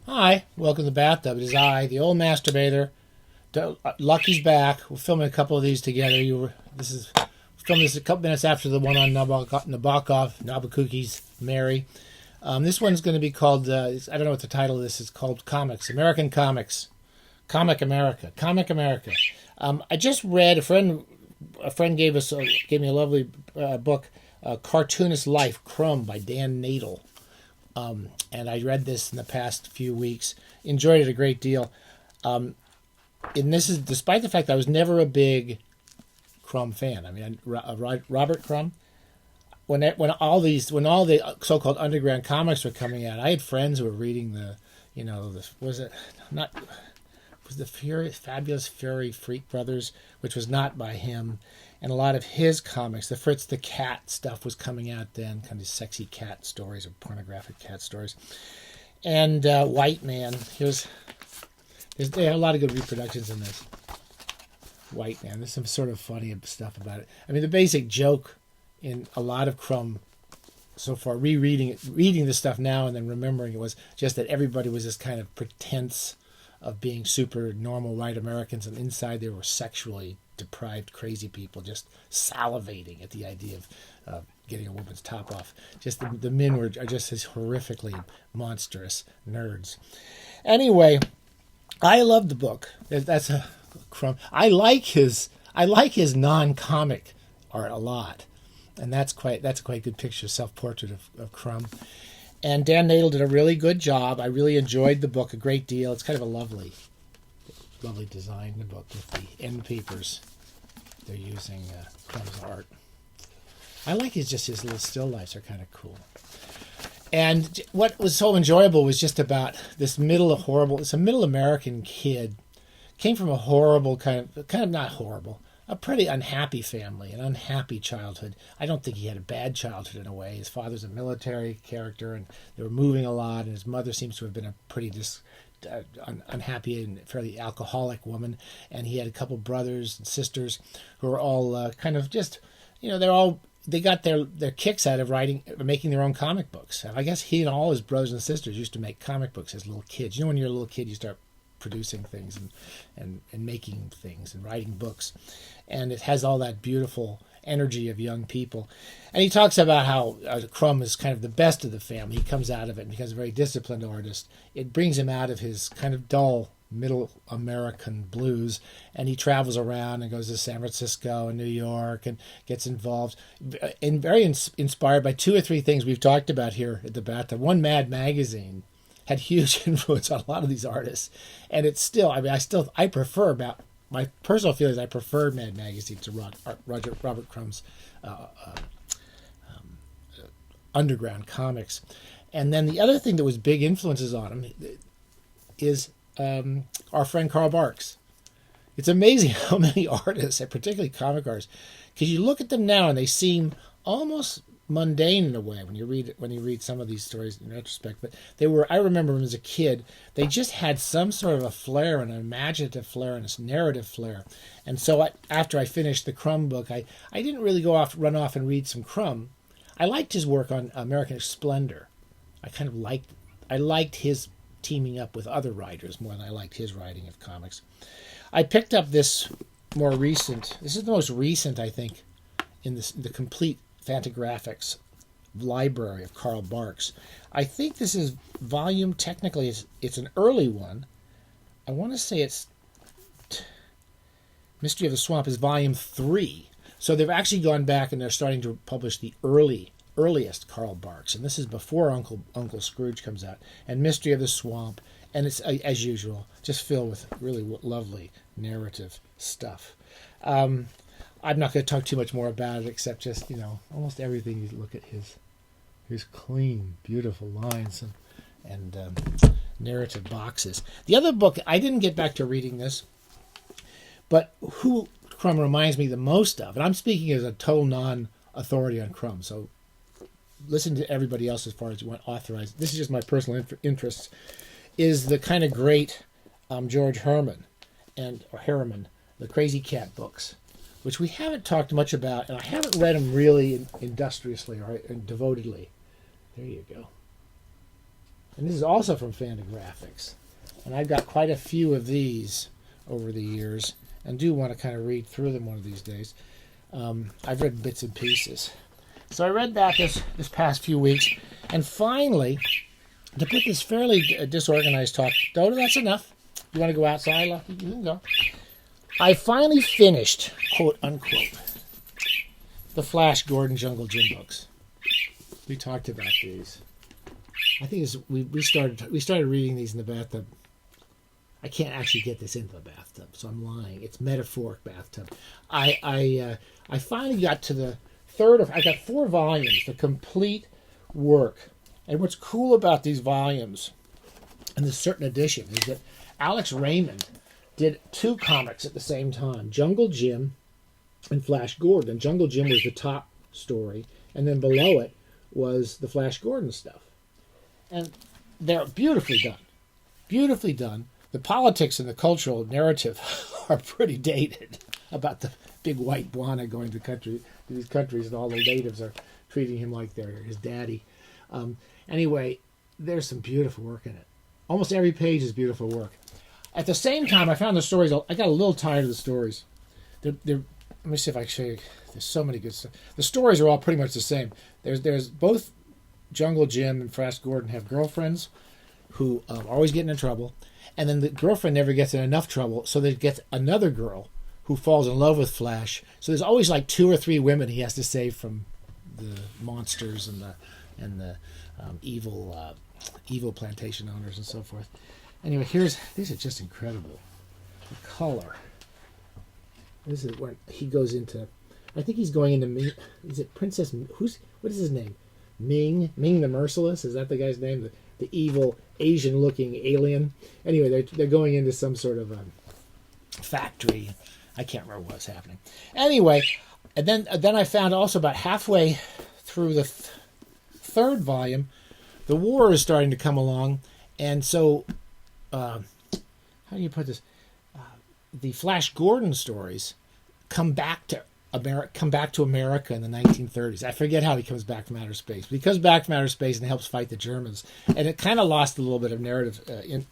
Hi, welcome to the bathtub. It is I, the old masturbator. Lucky's back. We're filming a couple of these together. Filming this a couple minutes after the one on Nabokov's Mary. This one's going to be called. I don't know what the title of this is called. Comics, American Comics, Comic America, Comic America. I just read a friend gave me a lovely book, Cartoonist Life, Crumb by Dan Nadel. And I read this in the past few weeks. Enjoyed it a great deal. And this is despite the fact that I was never a big Crumb fan. I mean, Robert Crumb. When all the so-called underground comics were coming out, I had friends who were reading the Fabulous Furry Freak Brothers, which was not by him, and a lot of his comics. The Fritz the Cat stuff was coming out then, kind of sexy cat stories or pornographic cat stories. And White Man, there are a lot of good reproductions in this. White Man, there's some sort of funny stuff about it. I mean, the basic joke in a lot of Crumb so far, reading this stuff now and then remembering it, was just that everybody was this kind of pretense of being super normal white Americans, and inside they were sexually deprived crazy people just salivating at the idea of getting a woman's top off. Just the men are just as horrifically monstrous nerds. Anyway, I love the book. That's a Crumb. I like his non-comic art a lot, and that's quite a good picture, self-portrait of Crumb. And Dan Nadel did a really good job. I really enjoyed the book a great deal. It's kind of a lovely design, the book, with the end papers. They're using Crumb's art. I like his little still lifes are kind of cool. And what was so enjoyable was just about this it's a middle American kid, came from a horrible kind of not horrible, a pretty unhappy family, an unhappy childhood. I don't think he had a bad childhood in a way. His father's a military character, and they were moving a lot, and his mother seems to have been a pretty unhappy and fairly alcoholic woman, and he had a couple brothers and sisters who were all kind of just, they got their kicks out of making their own comic books. I guess he and all his brothers and sisters used to make comic books as little kids. When you're a little kid, you start producing things and making things and writing books, and it has all that beautiful energy of young people. And he talks about how Crumb is kind of the best of the family. He comes out of it and becomes a very disciplined artist. It brings him out of his kind of dull middle American blues, and he travels around and goes to San Francisco and New York and gets involved, and very inspired by two or three things we've talked about here at the Bathtub. One, Mad Magazine had huge influence on a lot of these artists, and it's still, I prefer, about my personal feelings, I prefer Mad Magazine to Robert Crumb's underground comics. And then the other thing that was big influences on him is our friend Carl Barks. It's amazing how many artists, and particularly comic artists, because you look at them now and they seem almost mundane in a way when you read some of these stories in retrospect, but I remember them as a kid. They just had some sort of a flair, an imaginative flair, and a narrative flair. And so after I finished the Crumb book, I didn't really run off and read some Crumb. I liked his work on American Splendor. I liked his teaming up with other writers more than I liked his writing of comics. I picked up this this is the most recent, I think, in the complete Fantagraphics library of Carl Barks. I think this is technically it's an early one. I want to say it's Mystery of the Swamp is volume 3. So they've actually gone back and they're starting to publish the earliest Carl Barks, and this is before Uncle Scrooge comes out, and Mystery of the Swamp, and it's, as usual, just filled with really lovely narrative stuff. I'm not going to talk too much more about it, except just, almost everything. You look at his clean, beautiful lines and narrative boxes. The other book, I didn't get back to reading this, but who Crumb reminds me the most of, and I'm speaking as a total non-authority on Crumb, so listen to everybody else as far as you want authorized. This is just my personal interests, is the kind of great George Herman, the Crazy Cat books, which we haven't talked much about, and I haven't read them really industriously or devotedly. There you go. And this is also from Fantagraphics. And I've got quite a few of these over the years and do want to kind of read through them one of these days. I've read bits and pieces. So I read that this past few weeks. And finally, to put this fairly disorganized talk, Dodo, that's enough. You want to go outside, Lucky? You can go. I finally finished, quote unquote, the Flash Gordon Jungle Gym books. We talked about these. I think we started reading these in the bathtub. I can't actually get this into the bathtub, so I'm lying. It's metaphoric bathtub. I finally got to the third of. I got 4 volumes, the complete work. And what's cool about these volumes, and this certain edition, is that Alex Raymond did 2 comics at the same time: Jungle Jim and Flash Gordon. And Jungle Jim was the top story, and then below it was the Flash Gordon stuff. And they're beautifully done. Beautifully done. The politics and the cultural narrative are pretty dated about the big white Bwana going to these countries, and all the natives are treating him like they're his daddy. Anyway, there's some beautiful work in it. Almost every page is beautiful work. At the same time, I found the stories, I got a little tired of the stories. Let me see if I can show you. There's so many good stuff. The stories are all pretty much the same. There's both Jungle Jim and Flash Gordon have girlfriends who are always getting in trouble. And then the girlfriend never gets in enough trouble, so they get another girl who falls in love with Flash. So there's always like 2 or 3 women he has to save from the monsters and the evil plantation owners and so forth. Anyway, these are just incredible. The color. This is when he goes into. I think he's going into. Is it Princess? What is his name? Ming the Merciless. Is that the guy's name? The evil Asian-looking alien. Anyway, they're going into some sort of factory. I can't remember what's happening. Anyway, and then I found also about halfway through the 3rd volume, the war is starting to come along, and so how do you put this? The Flash Gordon stories come back to America in the 1930s. I forget how he comes back from outer space. But he comes back from outer space and helps fight the Germans. And it kind of lost a little bit of narrative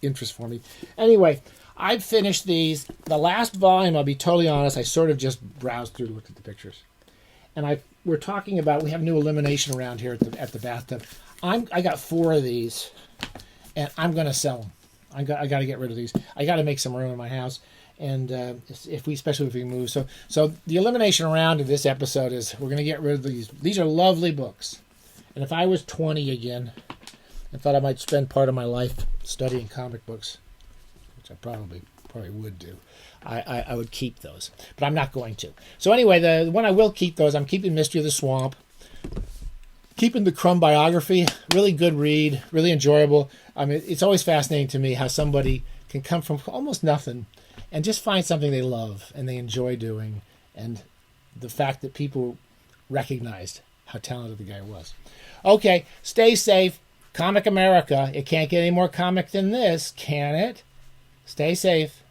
interest for me. Anyway, I've finished these. The last volume, I'll be totally honest, I sort of just browsed through, looked at the pictures. And we're talking about, we have new elimination around here at the bathtub. I got 4 of these, and I'm going to sell them. I got to get rid of these. I got to make some room in my house. And especially if we move. So the elimination round of this episode is we're going to get rid of these. These are lovely books. And if I was 20 again and thought I might spend part of my life studying comic books, which I probably would do, I would keep those. But I'm not going to. So anyway, the one I will keep those, I'm keeping Mystery of the Swamp. Keeping the Crumb biography, really good read, really enjoyable. I mean, it's always fascinating to me how somebody can come from almost nothing and just find something they love and they enjoy doing, and the fact that people recognized how talented the guy was. Okay, stay safe. Comic America. It can't get any more comic than this, can it? Stay safe.